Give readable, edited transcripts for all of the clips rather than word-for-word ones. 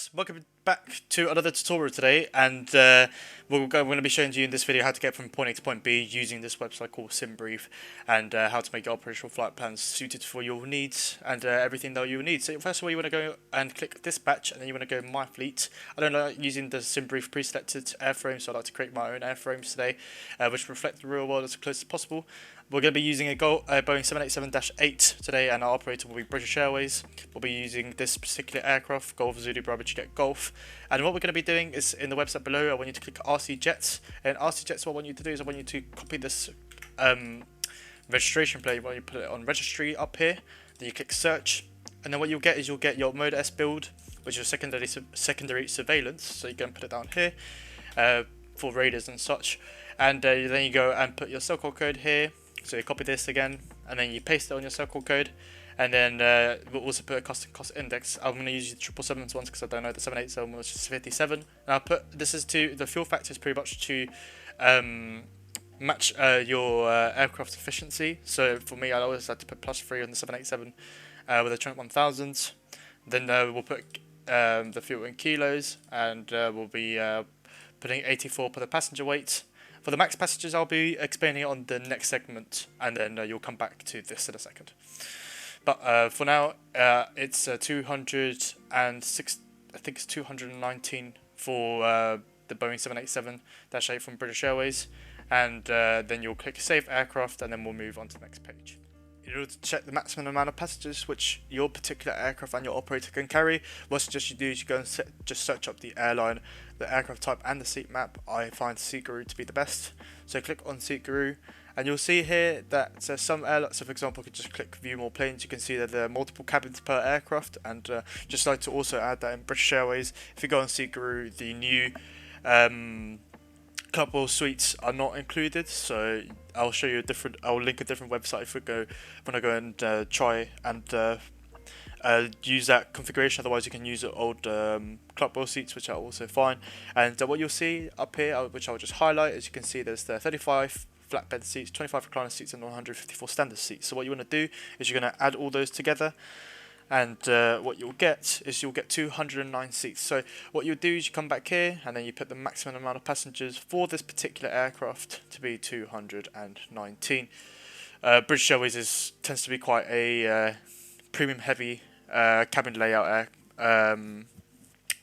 guys, welcome back to another tutorial today, and we're going to be showing you in this video how to get from point A to point B using this website called Simbrief, and how to make your operational flight plans suited for your needs and everything that you need. So first of all, you want to go and click dispatch, and then you want to go my fleet. I don't like using the Simbrief pre-selected airframes, so I like to create my own airframes today, which reflect the real world as close as possible. We're going to be using a Boeing 787-8 today, and our operator will be British Airways. We'll be using this particular aircraft, Golf Zulu Bravo Juliet Golf. And what we're going to be doing is, in the website below, I want you to click RC Jets. And RC Jets, what I want you to do is I want you to copy this registration plate. When you put it on registry up here, then you click search. And then what you'll get is you'll get your Mode S build, which is secondary surveillance. So you can put it down here for raiders and such. And then you go and put your cell code here. So you copy this again, and then you paste it on your circle code, and then we'll also put a custom cost index. I'm going to use the 777 ones because I don't know the 787, which is 57. And I'll put this is to the fuel factor is pretty much to match your aircraft efficiency. So for me, I always had to put +3 on the 787 with the Trent 1000s. Then we'll put the fuel in kilos, and we'll be putting 84 per the passenger weight. For the max passengers, I'll be explaining it on the next segment, and then you'll come back to this in a second. But for now, it's 206. I think it's 219 for the Boeing 787-8 from British Airways, and then you'll click Save Aircraft, and then we'll move on to the next page. In order to check the maximum amount of passengers which your particular aircraft and your operator can carry, what I suggest you do is you go and just search up the airline, the aircraft type, and the seat map. I find SeatGuru to be the best. So click on SeatGuru, and you'll see here that some airlines, so for example, you can just click View More Planes. You can see that there are multiple cabins per aircraft, and just like to also add that in British Airways, if you go on SeatGuru, the new Club World suites are not included, so I'll show you I'll link a different website if when I go and try and use that configuration. Otherwise, you can use old Club World seats, which are also fine. And what you'll see up here, which I'll just highlight, as you can see, there's the 35 flatbed seats, 25 recliner seats, and 154 standard seats. So what you want to do is you're going to add all those together. And what you'll get is you'll get 209 seats. So what you'll do is you come back here, and then you put the maximum amount of passengers for this particular aircraft to be 219. British Airways tends to be quite a premium heavy cabin layout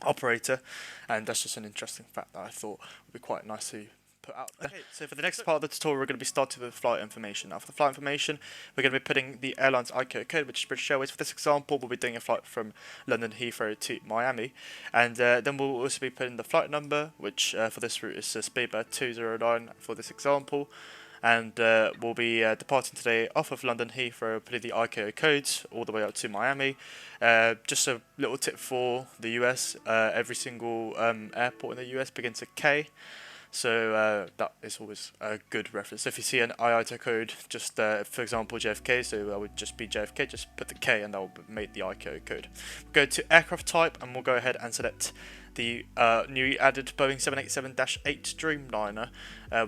operator, and that's just an interesting fact that I thought would be quite nice to put out there. Okay, so for the next part of the tutorial, we're going to be starting with flight information. Now for the flight information, we're going to be putting the airline's ICAO code, which is British Airways. For this example, we'll be doing a flight from London Heathrow to Miami, and then we'll also be putting the flight number, which for this route is Speedbird 209 for this example. And we'll be departing today off of London Heathrow, putting the ICAO codes all the way up to Miami. Just a little tip for the US, every single airport in the US begins with K. So that is always a good reference. So if you see an IATA code, just for example JFK, so that would just be JFK, just put the K and that will make the ICAO code. We'll go to aircraft type, and we'll go ahead and select the newly added Boeing 787-8 Dreamliner,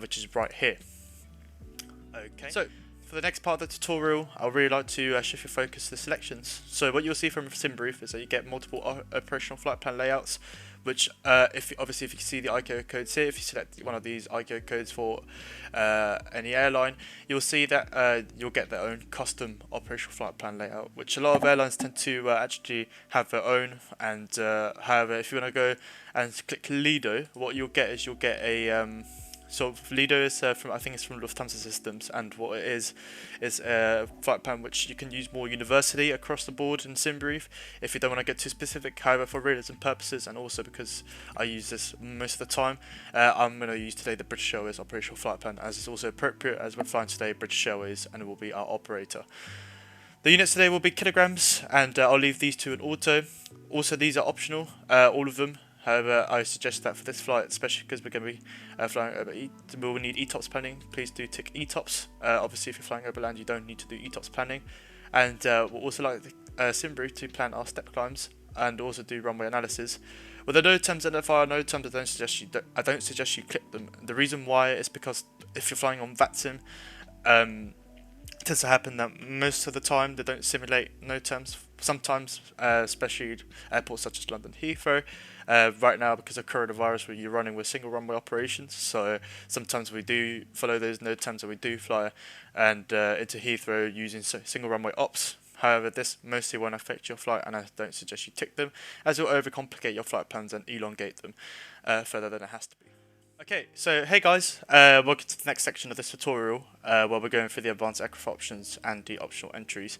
which is right here. Okay. So for the next part of the tutorial, I'd really like to shift your focus to the selections. So what you'll see from Simbrief is that you get multiple operational flight plan layouts, which if you can see the ICAO codes here, if you select one of these ICAO codes for any airline, you'll see that you'll get their own custom operational flight plan layout, which a lot of airlines tend to actually have their own. And however, if you want to go and click Lido, what you'll get is you'll get a so Lido is from, I think it's from Lufthansa Systems, and what it is a flight plan which you can use more universally across the board in Simbrief if you don't want to get too specific. However, for realism purposes, and also because I use this most of the time, I'm going to use today the British Airways operational flight plan, as it's also appropriate as we're flying today British Airways, and it will be our operator. The units today will be kilograms, and I'll leave these two in auto. Also, these are optional, all of them. However, I suggest that for this flight, especially because we're going to be flying over, we'll need ETOPS planning. Please do tick ETOPS. Obviously, if you're flying over land, you don't need to do ETOPS planning. And we'll also like the Simbrief to plan our step climbs and also do runway analysis. With the node terms identifier, node terms, I don't suggest you click them. The reason why is because if you're flying on VATSIM, it tends to happen that most of the time they don't simulate node terms sometimes, especially airports such as London Heathrow, right now because of coronavirus, you're running with single runway operations. So sometimes we do follow those node times, and we do fly and into Heathrow using single runway ops. However, this mostly won't affect your flight, and I don't suggest you tick them, as it will overcomplicate your flight plans and elongate them further than it has to be. Okay, so hey guys, welcome to the next section of this tutorial, where we're going through the advanced aircraft options and the optional entries.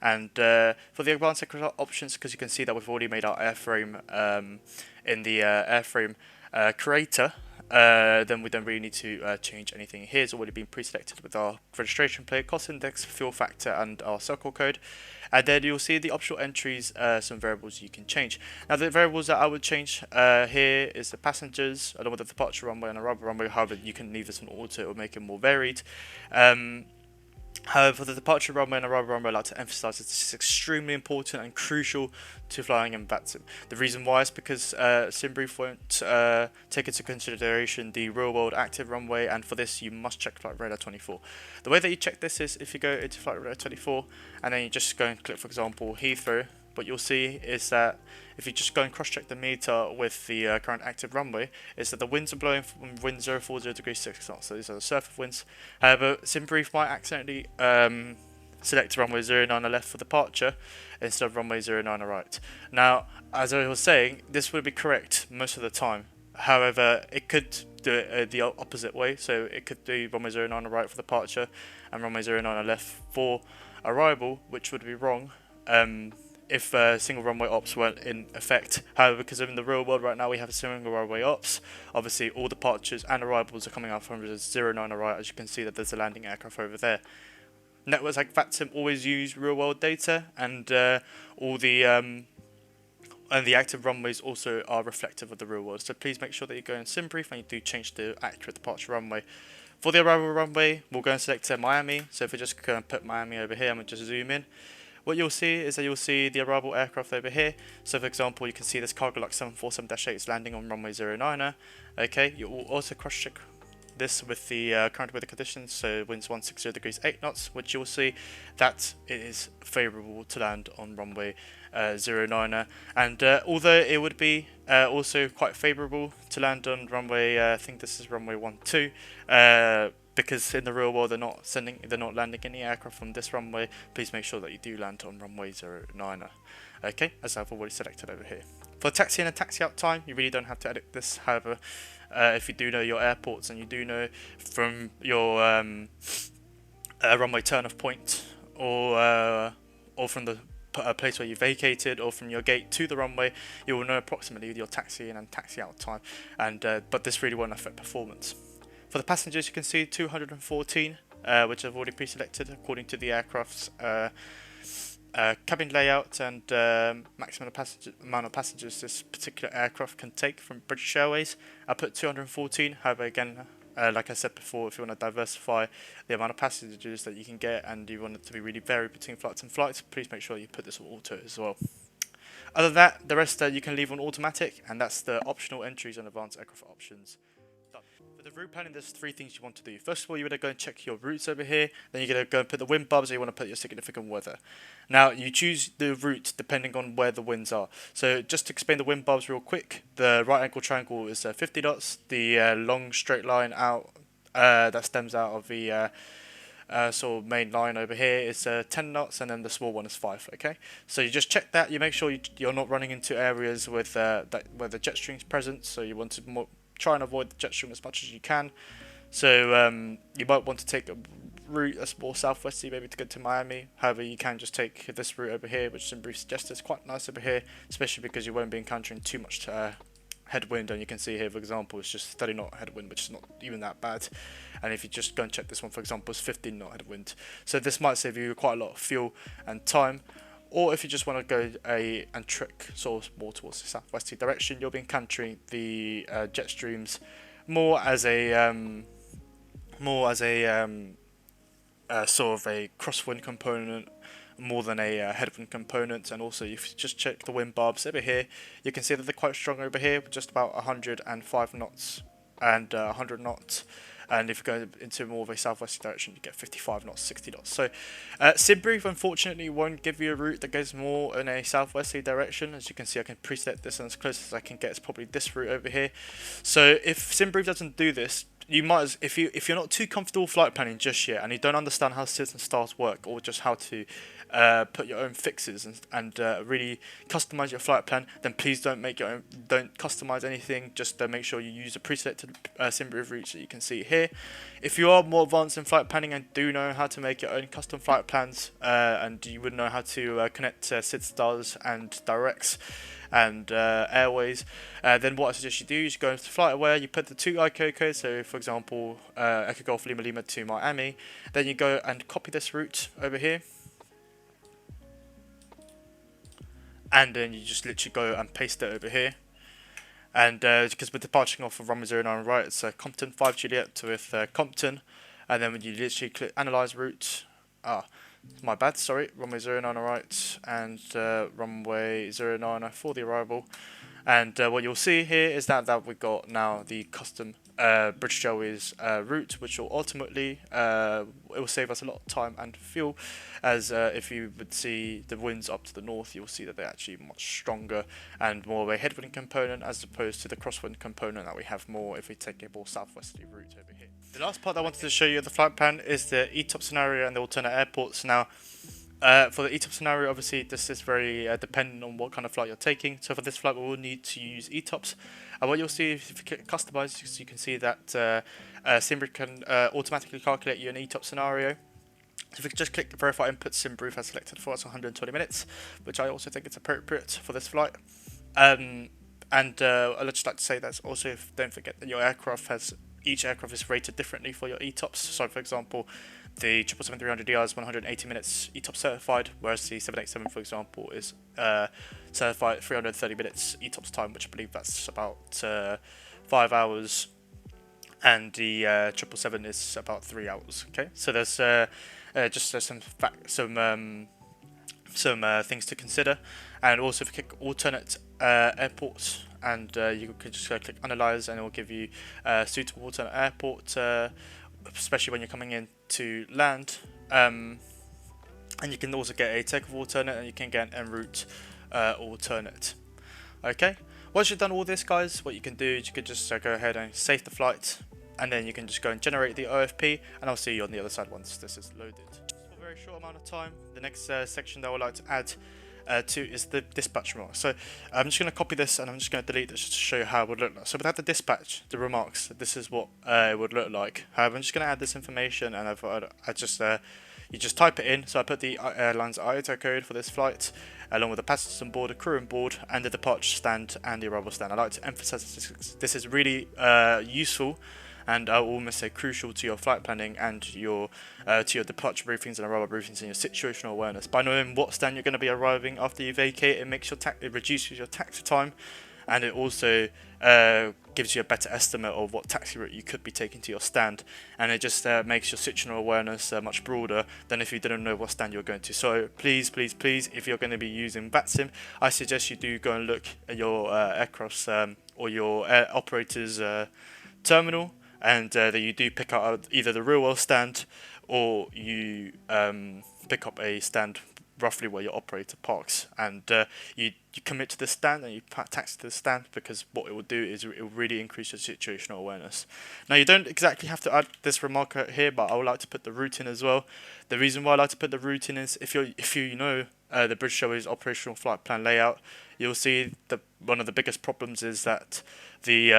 And for the advanced aircraft options, because you can see that we've already made our airframe in the airframe creator, then we don't really need to change anything here. It's already been pre-selected with our registration plate, cost index, fuel factor, and our circle code. And then you'll see the optional entries, some variables you can change. Now the variables that I would change here is the passengers, along with the departure runway and arrival runway. However, you can leave this on auto or make it more varied. However, for the departure runway and arrival runway, I'd like to emphasise that this is extremely important and crucial to flying in VATSIM. The reason why is because Simbrief won't take into consideration the real-world active runway, and for this you must check Flight Radar 24. The way that you check this is if you go into Flight Radar 24 and then you just go and click, for example, Heathrow. What you'll see is that if you just go and cross-check the meter with the current active runway, is that the winds are blowing from wind 040 degrees 6 knots. So these are the surface winds. However, Simbrief might accidentally select runway 09 on left for departure instead of runway 09 on right. Now, as I was saying, this would be correct most of the time. However, it could do it the opposite way. So it could do runway 09 on right for departure and runway 09 on left for arrival, which would be wrong. If single runway ops weren't in effect. However, because in the real world right now we have a single runway ops, obviously all departures and arrivals are coming out from 09 on right, as you can see that there's a landing aircraft over there. Networks like VATSIM always use real world data, and all the active runways also are reflective of the real world. So please make sure that you go in Simbrief and you do change the accurate departure runway. For the arrival runway, we'll go and select Miami. So if we just go and put Miami over here and we just zoom in, what you'll see is that you'll see the arrival aircraft over here. So for example, you can see this Cargolux 747-8 is landing on runway 09er. Okay, you will also cross-check this with the current weather conditions, so winds 160 degrees 8 knots, which you'll see that it is favourable to land on runway 09er. And although it would be also quite favourable to land on runway, I think this is runway 12, because in the real world they're not landing any aircraft from this runway. Please make sure that you do land on runway 09er. Okay, as I've already selected over here. For taxi in and taxi out time, you really don't have to edit this. However, if you do know your airports and you do know from your runway turn-off point, or from the place where you vacated, or from your gate to the runway, you will know approximately your taxi in and taxi out time. And but this really won't affect performance. For the passengers, you can see 214, which I've already pre-selected according to the aircraft's cabin layout and maximum amount of passengers this particular aircraft can take from British Airways. I put 214. However, again, like I said before, if you want to diversify the amount of passengers that you can get and you want it to be really varied between flights and flights, please make sure you put this on auto as well. Other than that, the rest you can leave on automatic, and that's the optional entries and advanced aircraft options. For the route planning, there's three things you want to do. First of all, you're going to go and check your routes over here. Then you're going to go and put the wind bubs, or you want to put your significant weather. Now, you choose the route depending on where the winds are. So just to explain the wind bubs real quick, the right angle triangle is 50 knots. The long straight line out that stems out of the sort of main line over here is 10 knots, and then the small one is 5. Okay, so you just check that. You make sure you're not running into areas with where the jet stream is present. So you want to try and avoid the jet stream as much as you can. So you might want to take a route that's more southwesterly, maybe to get to Miami. However, you can just take this route over here, which Simbrief suggests is quite nice over here, especially because you won't be encountering too much headwind. And you can see here, for example, it's just 30 knot headwind, which is not even that bad. And if you just go and check this one, for example, it's 15 knot headwind. So this might save you quite a lot of fuel and time. Or if you just want to go and trek sort of more towards the southwesterly direction, you'll be encountering the jet streams more as a sort of a crosswind component more than a headwind component. And also, if you just check the wind barbs over here, you can see that they're quite strong over here, with just about 105 knots and 100 knots and if you go into more of a southwest direction, you get 55 knots, 60 knots. So Simbrief unfortunately won't give you a route that goes more in a southwesterly direction. As you can see, I can preset this, and as close as I can get is probably this route over here. So if Simbrief doesn't do this, you might, if you're not too comfortable flight planning just yet, and you don't understand how SIDS and stars work, or just how to put your own fixes and really customize your flight plan, then please don't make your own, don't customize anything. Just make sure you use a preselected Simbrief routes that you can see here. If you are more advanced in flight planning and do know how to make your own custom flight plans, and you would know how to connect SIDS, stars and directs and airways, then what I suggest you do is you go into FlightAware, you put the 2 ICO codes, so for example Echo Golf Lima Lima to Miami, then you go and copy this route over here, and then you just literally go and paste it over here. And because we're departing off of runway 09 right, it's Compton 5 Juliet with Compton, and then when you literally click analyze route, my bad, sorry, runway 09 right, and runway 09 for the arrival. And what you'll see here is that we've got now the custom British Airways route, which will ultimately it will save us a lot of time and fuel, as if you would see the winds up to the north, you'll see that they're actually much stronger and more of a headwind component as opposed to the crosswind component that we have more if we take a more southwesterly route over here. The last part I wanted to show you of the flight plan is the ETOPS scenario and the alternate airports. Now, for the ETOPS scenario, obviously this is very dependent on what kind of flight you're taking. So for this flight, we will need to use ETOPS. And what you'll see if you click customize, you can see that Simbrief can automatically calculate you an ETOPS scenario. So if we could just click verify input, Simbrief has selected for us 120 minutes, which I also think is appropriate for this flight. And I'd just like to say that also, don't forget that your aircraft has, each aircraft is rated differently for your ETOPS. So for example, the 777-300ER is 180 minutes ETOPS certified, whereas the 787, for example, is certified 330 minutes ETOPS time, which I believe that's about 5 hours, and the 777 is about 3 hours. Okay, so there's just some things to consider. And also if you click alternate airports, and you can just click analyze, and it will give you suitable alternate airport, especially when you're coming in to land, and you can also get a takeoff alternate, and you can get an en route alternate. Okay, once you've done all this, guys, what you can do is you can just go ahead and save the flight, and then you can just go and generate the OFP, and I'll see you on the other side once this is loaded. For a very short amount of time, the next section that I would like to add to is the dispatch remarks. So I'm just going to copy this, and I'm just going to delete this just to show you how it would look like. So without the dispatch, the remarks, this is what it would look like. However, I'm just going to add this information, and you just type it in. So I put the airline's IATA code for this flight, along with the passengers on board, the crew on board, and the departure stand and the arrival stand. I like to emphasize this is really useful, and I will almost say crucial to your flight planning and your to your departure briefings and arrival briefings and your situational awareness. By knowing what stand you're going to be arriving after you vacate, it makes it reduces your taxi time, and it also gives you a better estimate of what taxi route you could be taking to your stand, and it just makes your situational awareness much broader than if you didn't know what stand you're going to. So please, if you're going to be using VATSIM, I suggest you do go and look at your aircraft's or your operator's terminal, and that you do pick up either the real world stand, or you pick up a stand roughly where your operator parks, and you commit to the stand and you taxi to the stand, because what it will do is it will really increase your situational awareness. Now, you don't exactly have to add this remark out here, but I would like to put the route in as well. The reason why I like to put the route in is if you know the British Airways operational flight plan layout, you'll see that one of the biggest problems is that the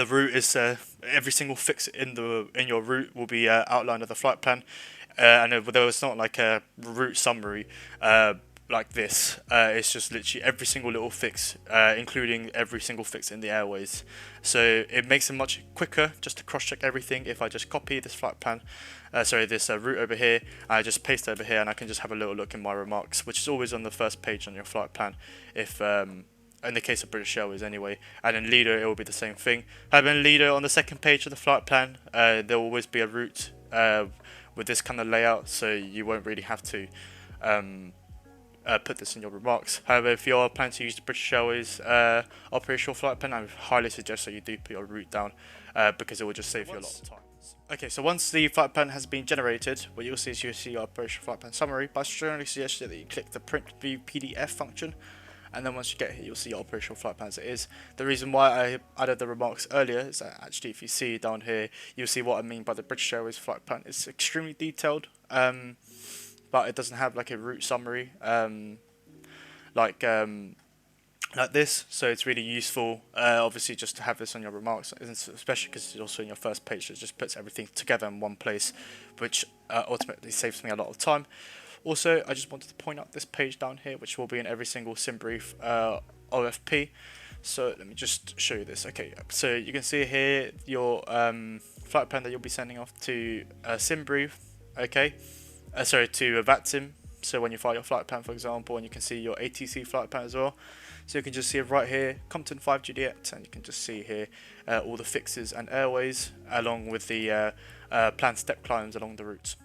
route is every single fix in your route will be outlined of the flight plan, and though it's not like a route summary like this, it's just literally every single little fix, including every single fix in the airways. So it makes it much quicker just to cross-check everything if I just copy this flight plan, this route over here, I just paste it over here, and I can just have a little look in my remarks, which is always on the first page on your flight plan, if in the case of British Airways anyway. And in Leader it will be the same thing. Having Leader on the second page of the flight plan, there will always be a route with this kind of layout, so you won't really have to put this in your remarks. However, if you're planning to use the British Airways operational flight plan, I highly suggest that you do put your route down because it will just save you a lot of time. Okay, so once the flight plan has been generated, what you'll see is you'll see your operational flight plan summary, but I strongly suggest that you click the print view PDF function, and then once you get here, you'll see your operational flight plan as it is. The reason why I added the remarks earlier is that actually if you see down here, you'll see what I mean by the British Airways flight plan. It's extremely detailed, but it doesn't have like a route summary like this, so it's really useful obviously just to have this on your remarks, especially because it's also in your first page, so it just puts everything together in one place, which ultimately saves me a lot of time. Also, I just wanted to point out this page down here, which will be in every single Simbrief OFP. So let me just show you this. Okay, so you can see here your flight plan that you'll be sending off to Simbrief, okay, sorry, to VATSIM. So when you file your flight plan, for example, and you can see your ATC flight plan as well. So you can just see it right here, Compton 5 Juliet, and you can just see here all the fixes and airways, along with the planned step climbs along the routes.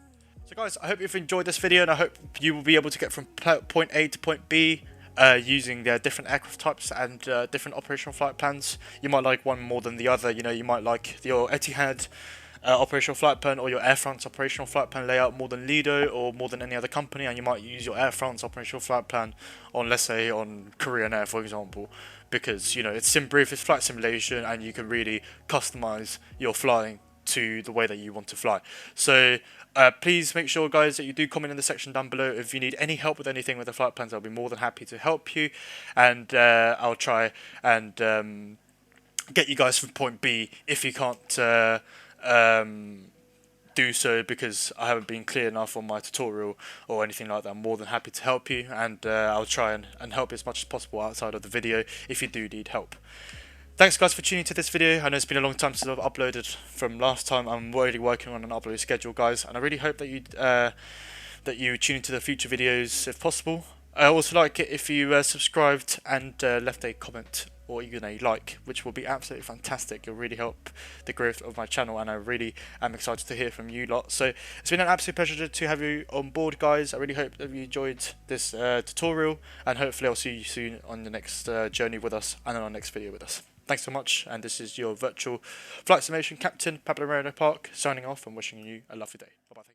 So guys, I hope you've enjoyed this video, and I hope you will be able to get from point A to point B using the different aircraft types and different operational flight plans. You might like one more than the other. You know, you might like your Etihad operational flight plan or your Air France operational flight plan layout more than Lido or more than any other company, and you might use your Air France operational flight plan on, let's say, on Korean Air, for example, because, you know, it's Simbrief, it's flight simulation, and you can really customize your flying to the way that you want to fly. So please make sure, guys, that you do comment in the section down below if you need any help with anything with the flight plans. I'll be more than happy to help you, and I'll try and get you guys from point B if you can't do so because I haven't been clear enough on my tutorial or anything like that. I'm more than happy to help you, and I'll try and help you as much as possible outside of the video if you do need help. Thanks guys for tuning to this video. I know it's been a long time since I've uploaded from last time. I'm already working on an upload schedule, guys, and I really hope that you tune into the future videos if possible. I also like it if you subscribed and left a comment or even a like, which will be absolutely fantastic. It'll really help the growth of my channel, and I really am excited to hear from you lot. So it's been an absolute pleasure to have you on board, guys. I really hope that you enjoyed this tutorial, and hopefully I'll see you soon on the next journey with us and on our next video with us. Thanks so much, and this is your virtual flight simulation captain, Pablo Moreno Park, signing off and wishing you a lovely day. Bye-bye.